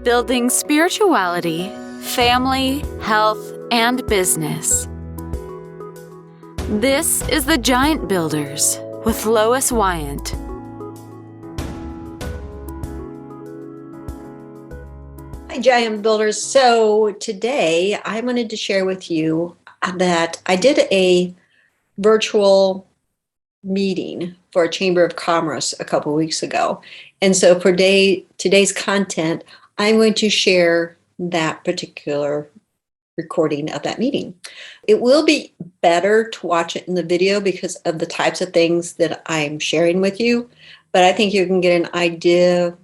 building spirituality, family, health, and business. This is The Giant Builders with Lois Wyant. Hi, Giant Builders. So today I wanted to share with you that I did a virtual meeting for a Chamber of Commerce a couple weeks ago. And so for today's content, I'm going to share that particular recording of that meeting. It will be better to watch it in the video because of the types of things that I'm sharing with you, but I think you can get an idea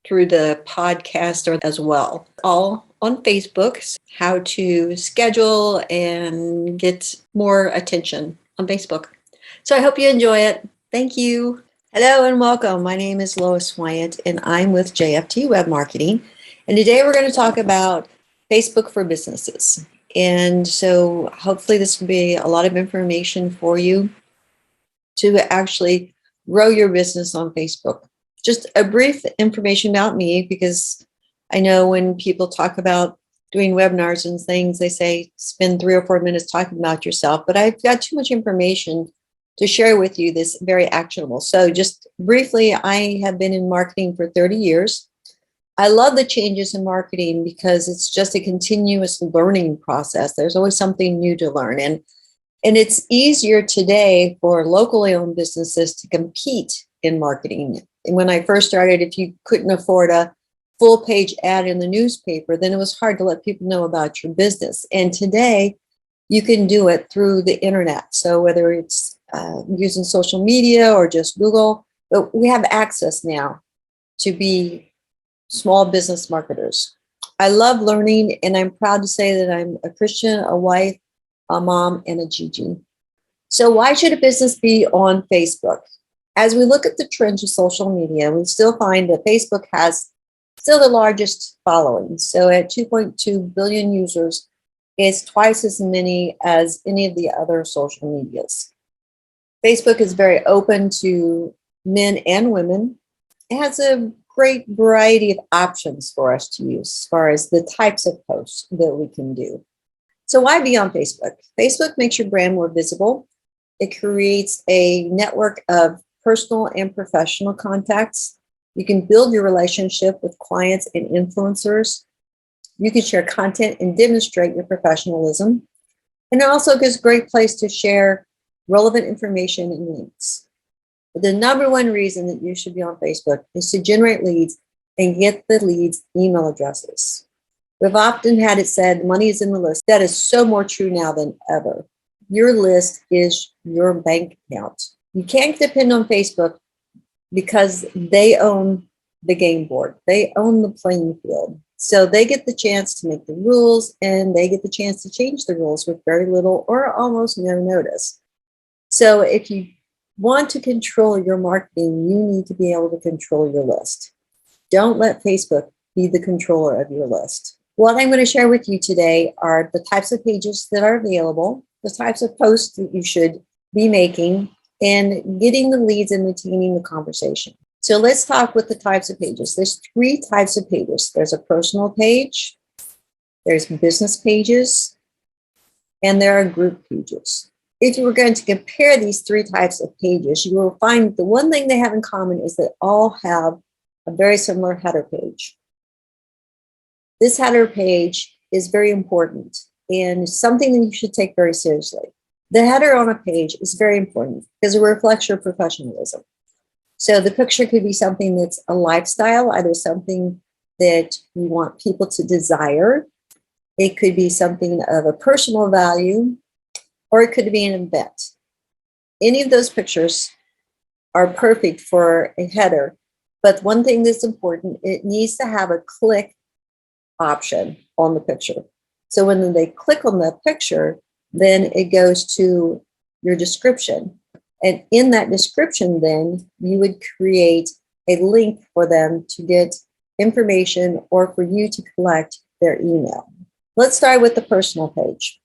through the podcast or as well. All on Facebook, how to schedule and get more attention on Facebook. So I hope you enjoy it. Thank you. Hello and welcome. My name is Lois Wyant and I'm with JFT Web Marketing. And today we're going to talk about Facebook for businesses. And so hopefully this will be a lot of information for you to actually grow your business on Facebook. Just a brief information about me, because I know when people talk about doing webinars and things, they say spend 3 or 4 minutes talking about yourself, but I've got too much information to share with you that's very actionable. So just briefly, I have been in marketing for 30 years. I love the changes in marketing because it's just a continuous learning process. There's always something new to learn. And it's easier today for locally owned businesses to compete in marketing. And when I first started, if you couldn't afford a full page ad in the newspaper, then it was hard to let people know about your business. And today you can do it through the internet. So whether it's using social media or just Google, but we have access now to be small business marketers. I love learning, and I'm proud to say that I'm a Christian, a wife, a mom, and a Gigi. So why should a business be on Facebook? As we look at the trends of social media, we still find that Facebook has still the largest following. So at 2.2 billion users, it's twice as many as any of the other social medias. Facebook is very open to men and women. It has a great variety of options for us to use as far as the types of posts that we can do. So why be on Facebook? Facebook makes your brand more visible. It creates a network of personal and professional contacts. You can build your relationship with clients and influencers. You can share content and demonstrate your professionalism. And it also gives a great place to share relevant information and links. But the number one reason that you should be on Facebook is to generate leads and get the leads' email addresses. We've often had it said, money is in the list. That is so more true now than ever. Your list is your bank account. You can't depend on Facebook because they own the game board. They own the playing field. So they get the chance to make the rules, and they get the chance to change the rules with very little or almost no notice. So if you want to control your marketing, you need to be able to control your list. Don't let Facebook be the controller of your list. What I'm going to share with you today are the types of pages that are available, the types of posts that you should be making, and getting the leads and retaining the conversation. So let's talk with the types of pages. There's 3 types of pages. There's a personal page, there's business pages, and there are group pages. If you were going to compare these 3 types of pages, you will find the one thing they have in common is that all have a very similar header page. This header page is very important and something that you should take very seriously. The header on a page is very important because it reflects your professionalism. So the picture could be something that's a lifestyle, either something that you want people to desire. It could be something of a personal value, or it could be an event. Any of those pictures are perfect for a header, but one thing that's important, it needs to have a click option on the picture. So when they click on the picture, then it goes to your description. And in that description, then you would create a link for them to get information or for you to collect their email. Let's start with the personal page.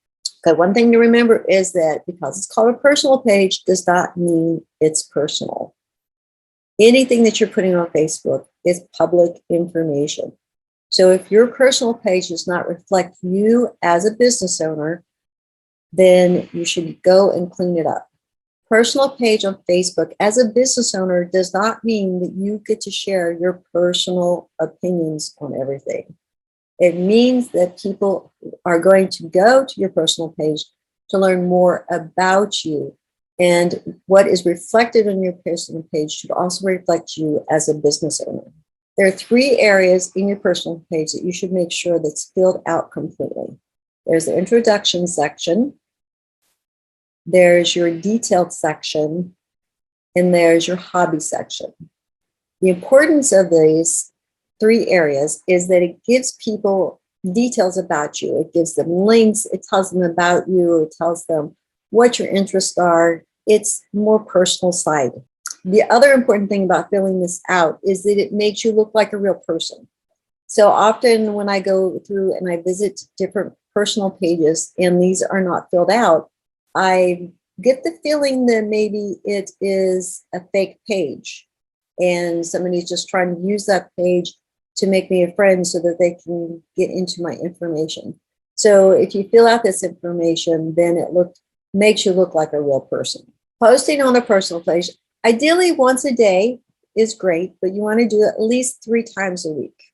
Okay, one thing to remember is that because it's called a personal page does not mean it's personal. Anything that you're putting on Facebook is public information. So if your personal page does not reflect you as a business owner, then you should go and clean it up. Personal page on Facebook as a business owner does not mean that you get to share your personal opinions on everything. It means that people are going to go to your personal page to learn more about you. And what is reflected on your personal page should also reflect you as a business owner. There are 3 areas in your personal page that you should make sure that's filled out completely. There's the introduction section, there's your detailed section, and there's your hobby section. The importance of these 3 areas is that it gives people details about you. It gives them links, it tells them about you, it tells them what your interests are. It's more personal side. The other important thing about filling this out is that it makes you look like a real person. So often when I go through and I visit different personal pages and these are not filled out, I get the feeling that maybe it is a fake page and somebody's just trying to use that page to make me a friend so that they can get into my information. So if you fill out this information, then it makes you look like a real person. Posting on a personal page, ideally once a day is great, but you want to do it at least 3 times a week.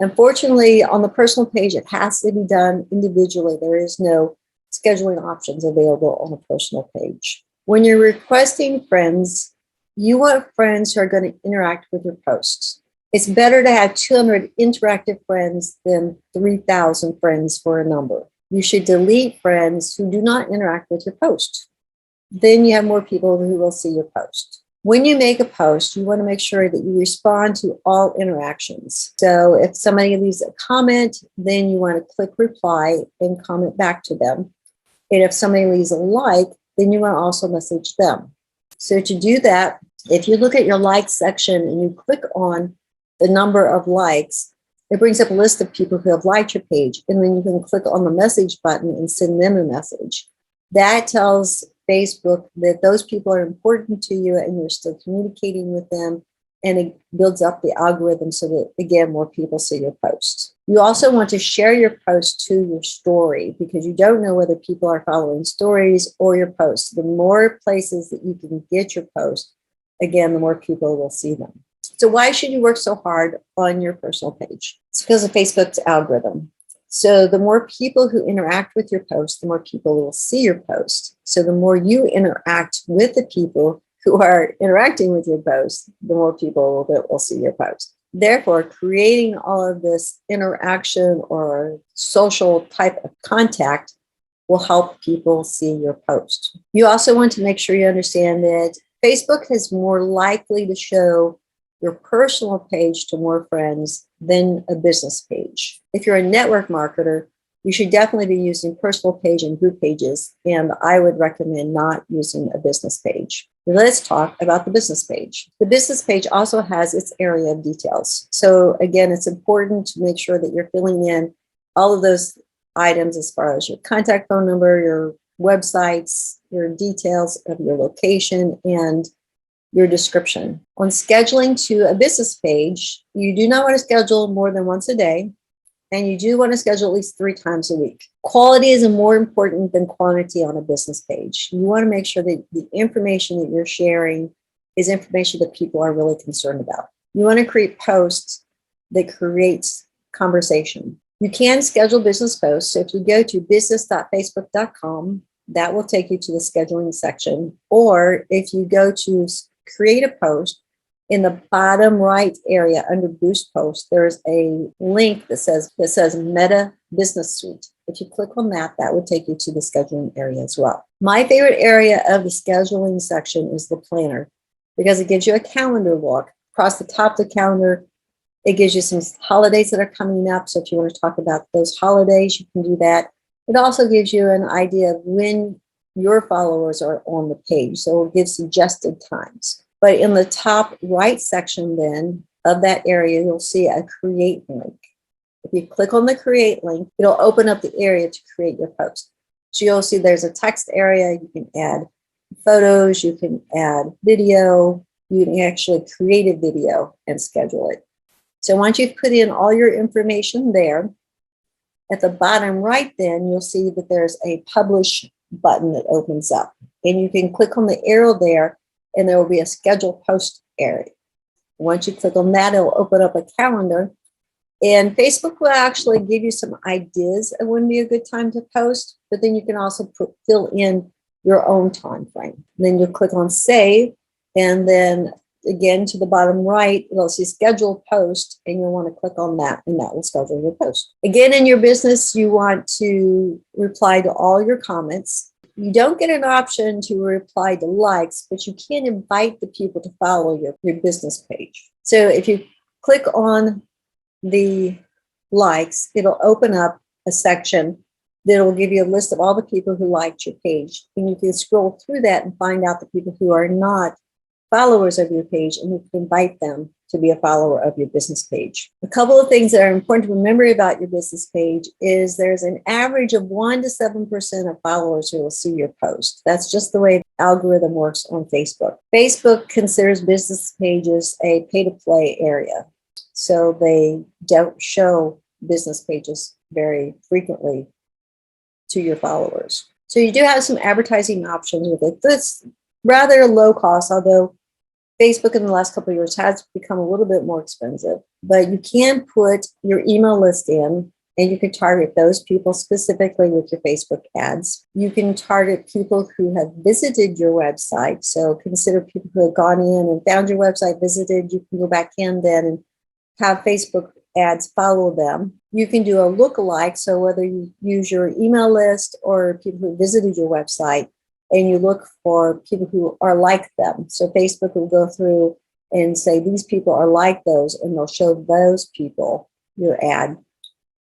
Unfortunately, on the personal page, it has to be done individually. There is no scheduling options available on a personal page. When you're requesting friends, you want friends who are going to interact with your posts. It's better to have 200 interactive friends than 3,000 friends for a number. You should delete friends who do not interact with your post. Then you have more people who will see your post. When you make a post, you want to make sure that you respond to all interactions. So if somebody leaves a comment, then you want to click reply and comment back to them. And if somebody leaves a like, then you want to also message them. So to do that, if you look at your likes section and you click on the number of likes, it brings up a list of people who have liked your page. And then you can click on the message button and send them a message. That tells Facebook that those people are important to you and you're still communicating with them. And it builds up the algorithm so that, again, more people see your posts. You also want to share your post to your story because you don't know whether people are following stories or your posts. The more places that you can get your post, again, the more people will see them. So why should you work so hard on your personal page? It's because of Facebook's algorithm. So the more people who interact with your post, the more people will see your post. So the more you interact with the people who are interacting with your post, the more people will see your post. Therefore, creating all of this interaction or social type of contact will help people see your post. You also want to make sure you understand that Facebook is more likely to show your personal page to more friends than a business page. If you're a network marketer, you should definitely be using personal page and group pages, and I would recommend not using a business page. Let's talk about the business page. The business page also has its area of details. So again, it's important to make sure that you're filling in all of those items as far as your contact phone number, your websites, your details of your location, and your description. On scheduling to a business page, you do not want to schedule more than once a day, and you do want to schedule at least 3 times a week. Quality is more important than quantity on a business page. You want to make sure that the information that you're sharing is information that people are really concerned about. You want to create posts that creates conversation. You can schedule business posts. So if you go to business.facebook.com, that will take you to the scheduling section. Or if you go to create a post, in the bottom right area under Boost Post, there's a link that says Meta Business Suite. If you click on that, that would take you to the scheduling area as well. My favorite area of the scheduling section is the planner because it gives you a calendar look. Across the top of the calendar, it gives you some holidays that are coming up. So if you want to talk about those holidays, you can do that. It also gives you an idea of when your followers are on the page. So it gives suggested times. But in the top right section then of that area, you'll see a create link. If you click on the create link, it'll open up the area to create your post. So you'll see there's a text area. You can add photos, you can add video, you can actually create a video and schedule it. So once you've put in all your information there, at the bottom right, then you'll see that there's a publish button that opens up. And you can click on the arrow there, and there will be a schedule post area. Once you click on that, it'll open up a calendar. And Facebook will actually give you some ideas of when would be a good time to post, but then you can also fill in your own time frame. And then you'll click on save, and then again to the bottom right, you'll see schedule post, and you'll want to click on that, and that will schedule your post. Again, in your business, you want to reply to all your comments. You don't get an option to reply to likes, but you can invite the people to follow your business page. So if you click on the likes, it'll open up a section that will give you a list of all the people who liked your page. And you can scroll through that and find out the people who are not followers of your page, and you can invite them to be a follower of your business page. A couple of things that are important to remember about your business page is there's an average of 1 to 7% of followers who will see your post. That's just the way the algorithm works on Facebook. Facebook considers business pages a pay-to-play area, so they don't show business pages very frequently to your followers. So you do have some advertising options with it. That's rather low cost, although Facebook in the last couple of years has become a little bit more expensive. But you can put your email list in, and you can target those people specifically with your Facebook ads. You can target people who have visited your website. So consider people who have gone in and found your website, visited. You can go back in then and have Facebook ads follow them. You can do a lookalike. So whether you use your email list or people who visited your website, and you look for people who are like them. So Facebook will go through and say, these people are like those, and they'll show those people your ad.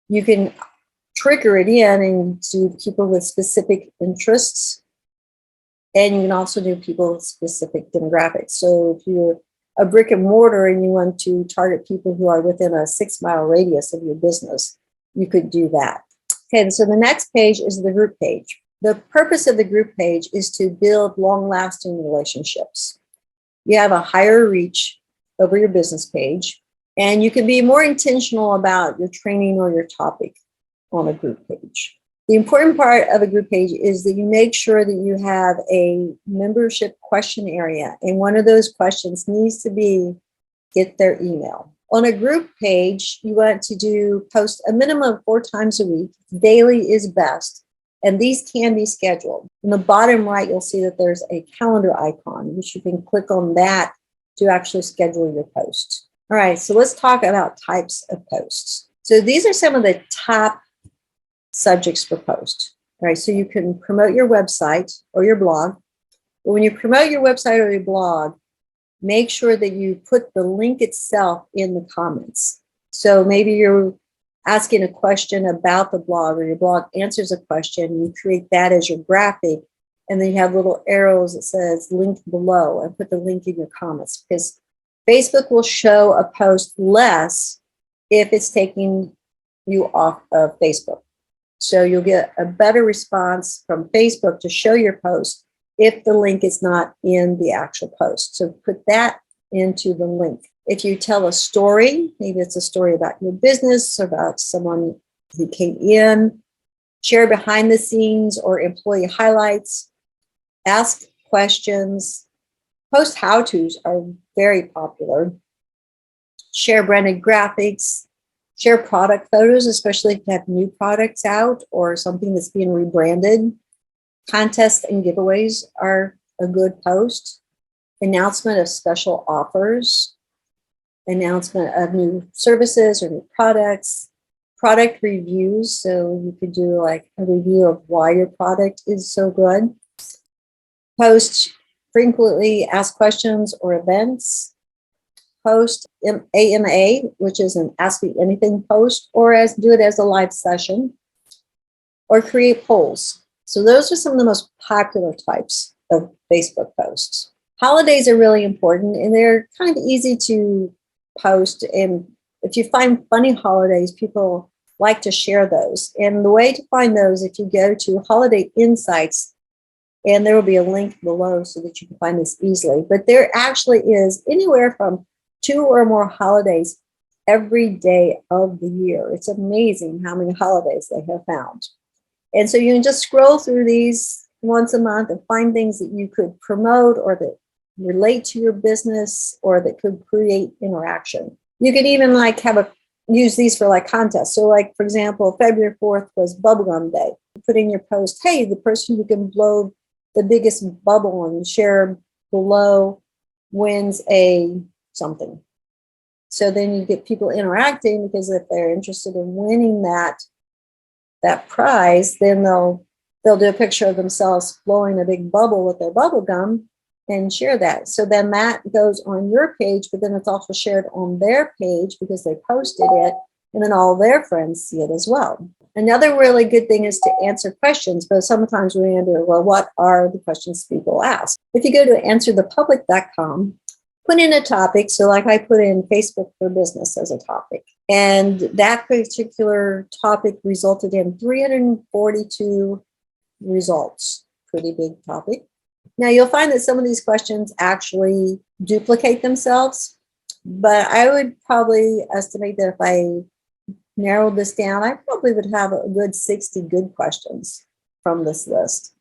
You can trigger it in and do people with specific interests. And you can also do people with specific demographics. So if you're a brick and mortar and you want to target people who are within a 6-mile radius of your business, you could do that. Okay, so the next page is the group page. The purpose of the group page is to build long-lasting relationships. You have a higher reach over your business page, and you can be more intentional about your training or your topic on a group page. The important part of a group page is that you make sure that you have a membership question area, and one of those questions needs to be get their email. On a group page, you want to post a minimum of 4 times a week. Daily is best. And these can be scheduled. In the bottom right, you'll see that there's a calendar icon, which you can click on that to actually schedule your posts. All right, so let's talk about types of posts. So these are some of the top subjects for posts. All right, so you can promote your website or your blog. But when you promote your website or your blog, make sure that you put the link itself in the comments. So maybe you're asking a question about the blog, or your blog answers a question, you create that as your graphic, and then you have little arrows that says link below, and put the link in your comments, because Facebook will show a post less if it's taking you off of Facebook. So you'll get a better response from Facebook to show your post if the link is not in the actual post. So put that into the link. If you tell a story, maybe it's a story about your business, about someone who came in, share behind the scenes or employee highlights, ask questions. Post how-tos are very popular. Share branded graphics, share product photos, especially if you have new products out or something that's being rebranded. Contests and giveaways are a good post. Announcement of special offers. Announcement of new services or new products, product reviews. So you could do like a review of why your product is so good. Post frequently asked questions or events. Post AMA, which is an Ask Me Anything post, or do it as a live session, or create polls. So those are some of the most popular types of Facebook posts. Holidays are really important, and they're kind of easy to post, and if you find funny holidays, people like to share those. And the way to find those, if you go to Holiday Insights, and there will be a link below so that you can find this easily, but there actually is anywhere from 2 or more holidays every day of the year. It's amazing how many holidays they have found. And so you can just scroll through these once a month and find things that you could promote or that relate to your business or that could create interaction. You could even like use these for like contests. So like, for example, February 4th was bubblegum day. Put in your post, hey, the person who can blow the biggest bubble and share below wins a something. So then you get people interacting, because if they're interested in winning that prize, then they'll do a picture of themselves blowing a big bubble with their bubble gum and share that. So then that goes on your page, but then it's also shared on their page because they posted it, and then all their friends see it as well. Another really good thing is to answer questions, but sometimes we wonder, well, what are the questions people ask? If you go to answerthepublic.com, put in a topic. So like I put in Facebook for business as a topic. And that particular topic resulted in 342 results. Pretty big topic. Now you'll find that some of these questions actually duplicate themselves, but I would probably estimate that if I narrowed this down, I probably would have a good 60 good questions from this list.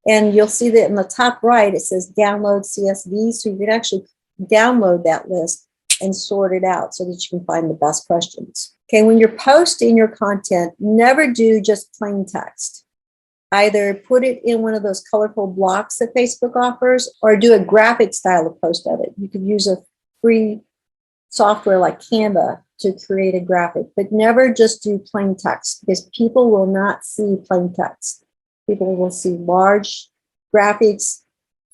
And you'll see that in the top right, it says download CSV. So you can actually download that list and sort it out so that you can find the best questions. Okay, when you're posting your content, never do just plain text. Either put it in one of those colorful blocks that Facebook offers, or do a graphic style of post of it. You could use a free software like Canva to create a graphic, but never just do plain text, because people will not see plain text. People will see large graphics,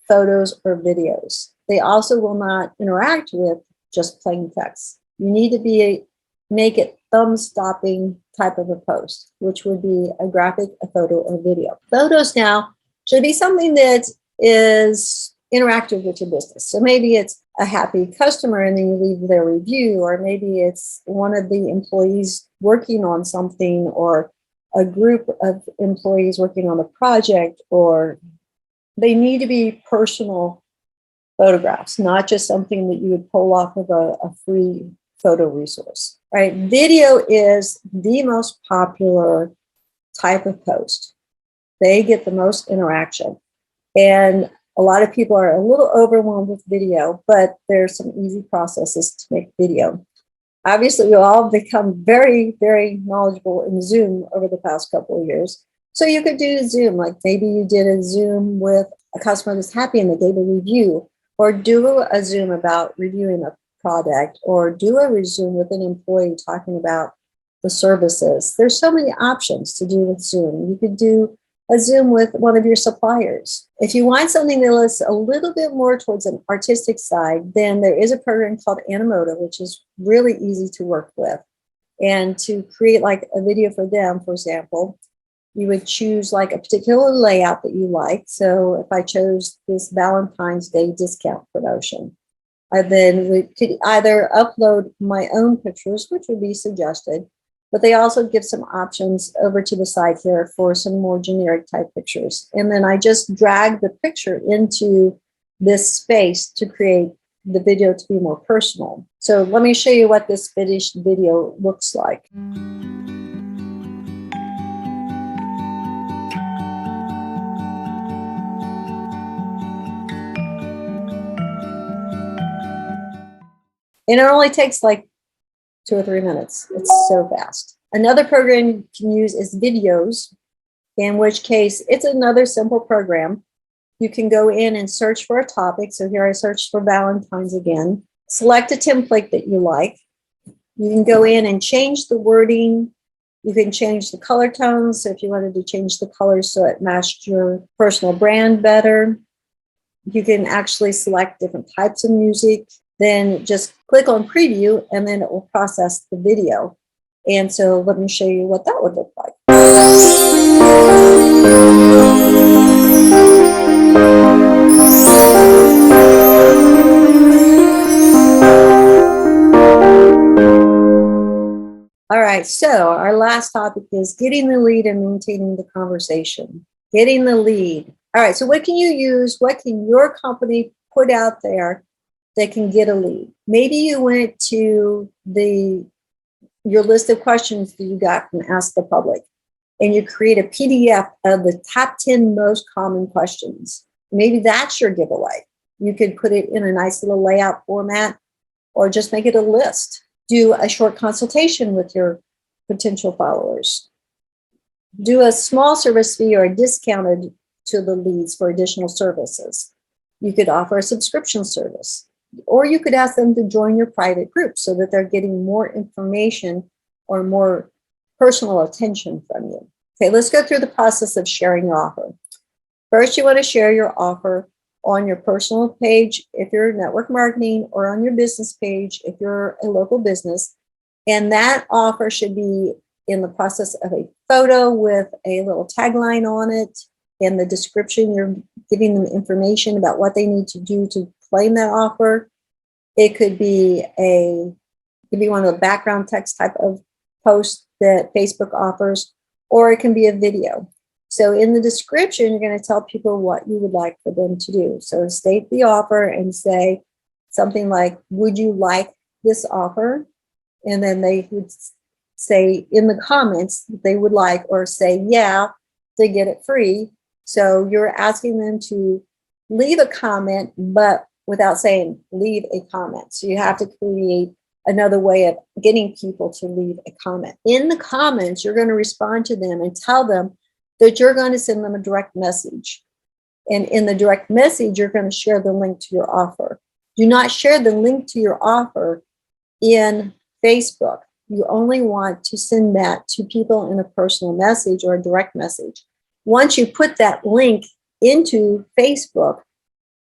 photos, or videos. They also will not interact with just plain text. You need to make it thumb-stopping type of a post, which would be a graphic, a photo, or video. Photos now should be something that is interactive with your business. So maybe it's a happy customer and then you leave their review, or maybe it's one of the employees working on something, or a group of employees working on a project, or they need to be personal photographs, not just something that you would pull off of a free photo resource, right? Video is the most popular type of post. They get the most interaction. And a lot of people are a little overwhelmed with video, but there's some easy processes to make video. Obviously, we've all become very, very knowledgeable in Zoom over the past couple of years. So you could do Zoom, like maybe you did a Zoom with a customer that's happy and they gave a review, or do a Zoom about reviewing a product, or do a Zoom with an employee talking about the services. There's so many options to do with Zoom. You could do a Zoom with one of your suppliers. If you want something that is a little bit more towards an artistic side, then there is a program called Animoto, which is really easy to work with. And to create like a video for them, for example, you would choose like a particular layout that you like. So if I chose this Valentine's Day discount promotion, I then could either upload my own pictures, which would be suggested, but they also give some options over to the side here for some more generic type pictures. And then I just drag the picture into this space to create the video to be more personal. So let me show you what this finished video looks like. And it only takes like 2 or 3 minutes. It's so fast. Another program you can use is Videos, in which case it's another simple program. You can go in and search for a topic. So here I searched for Valentine's again. Select a template that you like. You can go in and change the wording. You can change the color tones. So if you wanted to change the colors so it matched your personal brand better, you can actually select different types of music. Then just click on preview and then it will process the video. And so let me show you what that would look like. All right, so our last topic is getting the lead and maintaining the conversation. Getting the lead. All right, so what can you use? What can your company put out there that can get a lead. Maybe you went to your list of questions that you got from Ask the Public, and you create a PDF of the top 10 most common questions. Maybe that's your giveaway. You could put it in a nice little layout format, or just make it a list. Do a short consultation with your potential followers. Do a small service fee or discounted to the leads for additional services. You could offer a subscription service, or you could ask them to join your private group so that they're getting more information or more personal attention from you. Okay, let's go through the process of sharing your offer. First, you want to share your offer on your personal page if you're network marketing, or on your business page if you're a local business. And that offer should be in the process of a photo with a little tagline on it. In the description, you're giving them information about what they need to do to claim that offer. It could be one of the background text type of posts that Facebook offers, or it can be a video. So in the description, you're going to tell people what you would like for them to do. So state the offer and say something like, would you like this offer? And then they would say in the comments that they would like, or say, yeah, to get it free. So you're asking them to leave a comment, but without saying leave a comment. So you have to create another way of getting people to leave a comment. In the comments, you're going to respond to them and tell them that you're going to send them a direct message. And in the direct message, you're going to share the link to your offer. Do not share the link to your offer in Facebook. You only want to send that to people in a personal message or a direct message. Once you put that link into Facebook,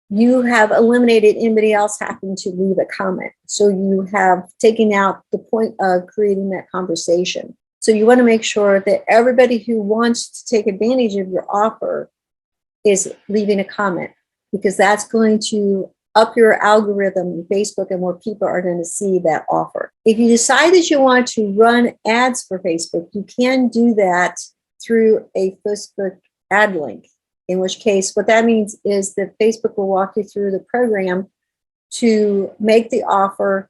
you have eliminated anybody else having to leave a comment. So you have taken out the point of creating that conversation. So you want to make sure that everybody who wants to take advantage of your offer is leaving a comment, because that's going to up your algorithm in Facebook and more people are going to see that offer. If you decide that you want to run ads for Facebook, you can do that through a Facebook ad link, in which case what that means is that Facebook will walk you through the program to make the offer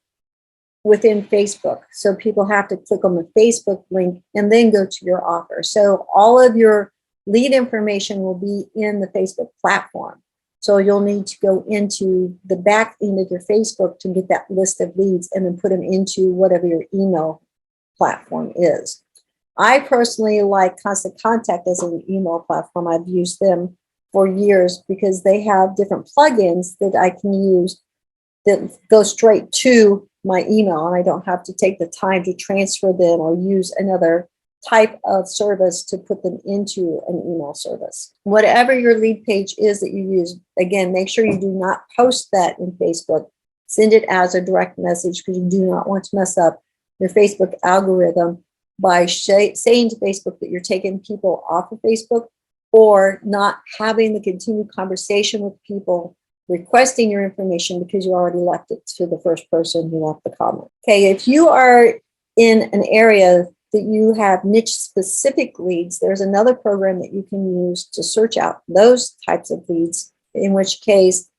within Facebook. So people have to click on the Facebook link and then go to your offer. So all of your lead information will be in the Facebook platform. So you'll need to go into the back end of your Facebook to get that list of leads and then put them into whatever your email platform is. I personally like Constant Contact as an email platform. I've used them for years because they have different plugins that I can use that go straight to my email, and I don't have to take the time to transfer them or use another type of service to put them into an email service. Whatever your lead page is that you use, again, make sure you do not post that in Facebook. Send it as a direct message, because you do not want to mess up your Facebook algorithm by saying to Facebook that you're taking people off of Facebook, or not having the continued conversation with people requesting your information because you already left it to the first person who left the comment. Okay, if you are in an area that you have niche specific leads, there's another program that you can use to search out those types of leads, in which case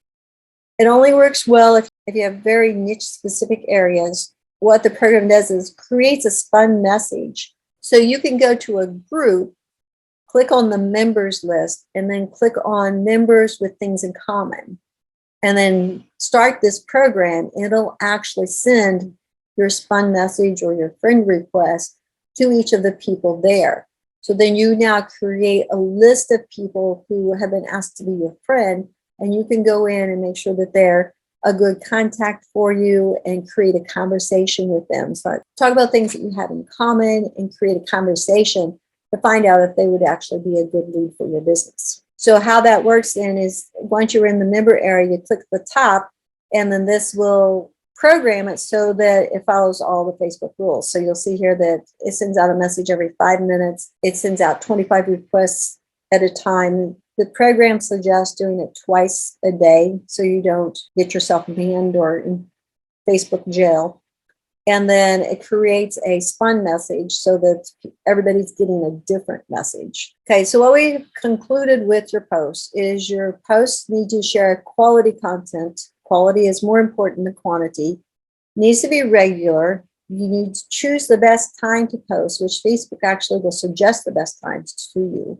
it only works well if you have very niche specific areas. What the program does is creates a spun message. So you can go to a group, click on the members list, and then click on members with things in common, and then start this program. It'll actually send your spun message or your friend request to each of the people there. So then you now create a list of people who have been asked to be your friend, and you can go in and make sure that they're a good contact for you and create a conversation with them. So talk about things that you have in common and create a conversation to find out if they would actually be a good lead for your business. So how that works then is, once you're in the member area, you click the top, and then this will program it so that it follows all the Facebook rules. So you'll see here that it sends out a message every 5 minutes. It sends out 25 requests at a time. The program suggests doing it twice a day so you don't get yourself banned or in Facebook jail. And then it creates a spun message so that everybody's getting a different message. Okay, so what we concluded with your posts is your posts need to share quality content Quality is more important than quantity. Needs to be regular. You need to choose the best time to post, which Facebook actually will suggest the best times to you.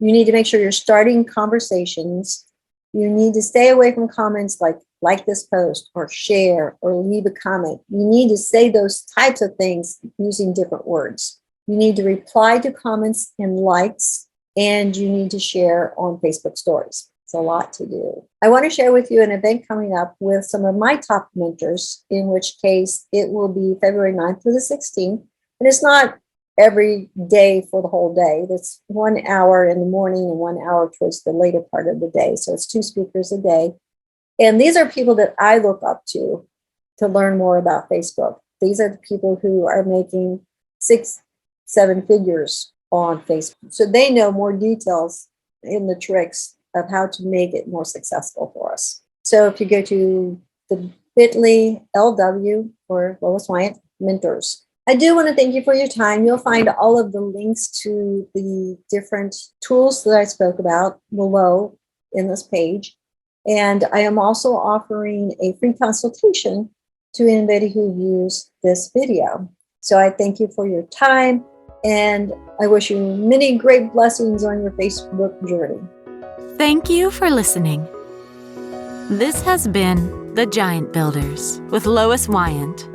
You need to make sure you're starting conversations. You need to stay away from comments like this post or share or leave a comment. You need to say those types of things using different words. You need to reply to comments and likes, and you need to share on Facebook stories. It's a lot to do. I want to share with you an event coming up with some of my top mentors, in which case it will be February 9th through the 16th. And it's not every day for the whole day. That's 1 hour in the morning and 1 hour towards the later part of the day. So it's 2 speakers a day. And these are people that I look up to learn more about Facebook. These are the people who are making 6-7 figures on Facebook. So they know more details in the tricks of how to make it more successful for us. So if you go to the bit.ly LW for Lois Wyant Mentors. I do want to thank you for your time. You'll find all of the links to the different tools that I spoke about below in this page. And I am also offering a free consultation to anybody who views this video. So I thank you for your time, and I wish you many great blessings on your Facebook journey. Thank you for listening. This has been The Giant Builders with Lois Wyant.